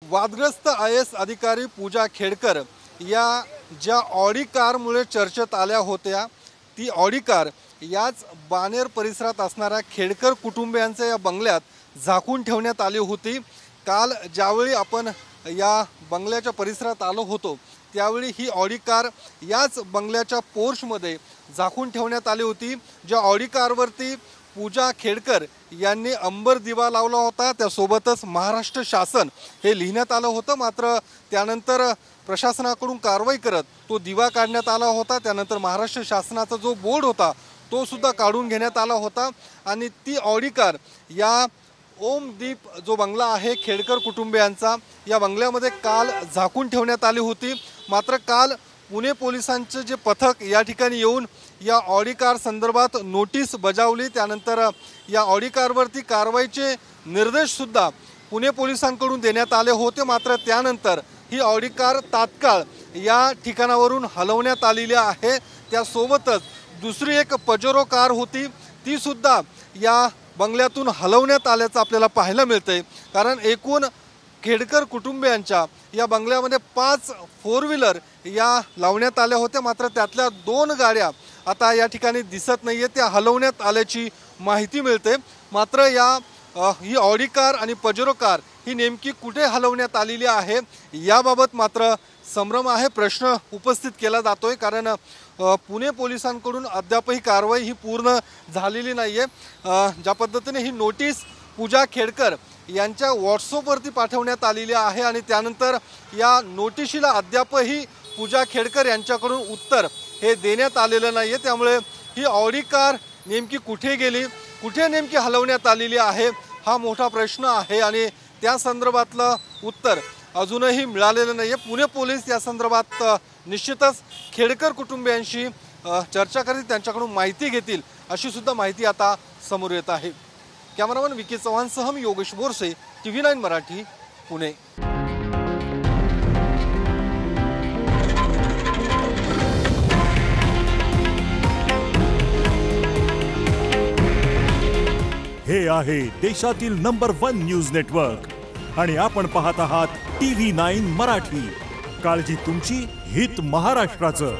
वादग्रस्त IAS अधिकारी पूजा खेडकर या ज्या ऑडी कारमुळे चर्चेत आल्या होत्या, ती ऑडी कार याच बाणेर परिसरात असणाऱ्या खेडकर कुटुंबियांच्या या बंगल्यात झाकून ठेवण्यात आली होती। काल ज्यावेळी आपण या बंगल्याच्या परिसरात आलो होतो त्यावेळी ही ऑडी कार याच बंगल्याच्या पोर्चमध्ये झाकून ठेवण्यात आली होती। ज्या ऑडी कारवरती पूजा खेडकर यांनी अंबर दिवा लावला होता, त्यासोबतच महाराष्ट्र शासन हे लिहिण्यात आलं होतं। मात्र त्यानंतर प्रशासनाकडून कारवाई करत तो दिवा काढण्यात आला होता। त्यानंतर महाराष्ट्र शासनाचा जो बोर्ड होता तो सुद्धा काढून घेण्यात आला होता आणि ती ऑडी कार या ओमदीप जो बंगला आहे खेडकर कुटुंबियांचा, या बंगल्यामध्ये काल झाकून ठेवण्यात आली होती। मात्र काल पुणे पोलिसांचे जे पथक या ठिकाणी येऊन या ऑडी कार संदर्भात नोटीस बजावली। त्यानंतर या ऑडी कारवरती कारवाईचे निर्देश सुद्धा पुणे पोलिसांकडून देण्यात आले होते। मात्र त्यानंतर ही ऑडी कार तात्काळ या ठिकाणावरून हलवण्यात आलेली आहे। त्यासोबतच दुसरी एक पजेरो कार होती, ती सुद्धा या बंगल्यातून हलवण्यात आल्याचं आपल्याला पाहायला मिळतंय। कारण एकूण खेडकर कुटुंबियांच्या या बंगल्यामध्ये 5 फोर व्हीलर या लावण्यात आल्या होत्या। मात्र त्यातल्या 2 गाड्या आता या ठिकाणी दिसत नाहीये, त्या हलवण्यात आल्याची माहिती मिळते। मात्र ही ऑडी कार आणि पजेरो कार ही नेमकी कुठे हलवण्यात आलेली आहे याबाबत मात्र संभ्रम आहे, प्रश्न उपस्थित केला जातोय। कारण पुणे पोलिसांकडून अद्यापही कारवाई ही पूर्ण झालेली नाहीये। ज्या पद्धतीने ही नोटीस पूजा खेडकर यांच्या व्हॉट्सअपवरती पाठवण्यात आलेली आहे आणि त्यानंतर या नोटिशीला अद्यापही पूजा खेडकर यांच्याकडून उत्तर हे देण्यात आलेलं नाहीये। त्यामुळे ही ऑडी कार नेमकी कुठे गेली, कुठे नेमकी हलवण्यात आलेली आहे हा मोठा प्रश्न आहे आणि त्या संदर्भातलं उत्तर अजूनही मिळालेलं नाहीये। पुणे पोलीस या संदर्भात निश्चितच खेडकर कुटुंबियांशी चर्चा करतील, त्यांच्याकडून माहिती घेतील अशी सुद्धा माहिती आता समोर येत आहे। कॅमेरामन विकी चव्हाणसह मी योगेश बोरसे, TV9 मराठी, पुणे। हे आहे देशातील नंबर 1 न्यूज नेटवर्क आणि आपण पाहत आहात TV9 मराठी। काळजी तुमची, हित महाराष्ट्राचं।